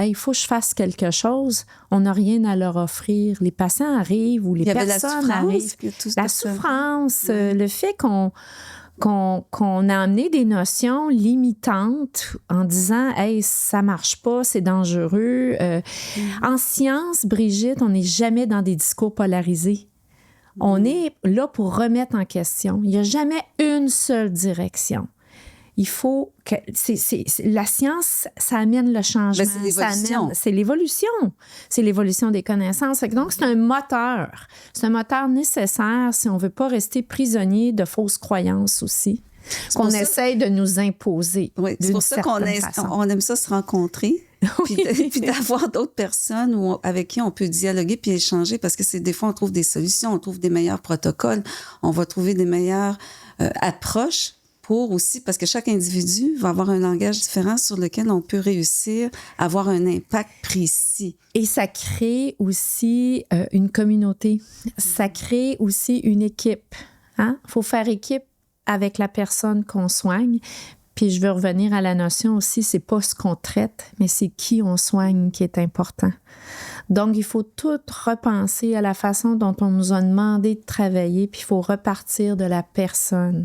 hey, il faut que je fasse quelque chose, on n'a rien à leur offrir. Les patients arrivent ou les personnes arrivent. La souffrance, le fait qu'on a amené des notions limitantes en disant « Hey, ça marche pas, c'est dangereux. En science, Brigitte, on n'est jamais dans des discours polarisés. On est là pour remettre en question. Il n'y a jamais une seule direction. Il faut que... la science, ça amène le changement. Ben, c'est l'évolution. C'est l'évolution. C'est l'évolution des connaissances. Donc, c'est un moteur. C'est un moteur nécessaire si on ne veut pas rester prisonnier de fausses croyances aussi, qu'on essaye de nous imposer. Oui, c'est pour ça qu'on aime ça se rencontrer. Oui. Puis d'avoir d'autres personnes avec qui on peut dialoguer puis échanger, parce que des fois, on trouve des solutions, on trouve des meilleurs protocoles, on va trouver des meilleures approches pour aussi, parce que chaque individu va avoir un langage différent sur lequel on peut réussir à avoir un impact précis. Et ça crée aussi une communauté. Ça crée aussi une équipe. Hein? Faut faire équipe avec la personne qu'on soigne. Puis je veux revenir à la notion aussi, c'est pas ce qu'on traite, mais c'est qui on soigne qui est important. Donc, il faut tout repenser à la façon dont on nous a demandé de travailler, puis il faut repartir de la personne.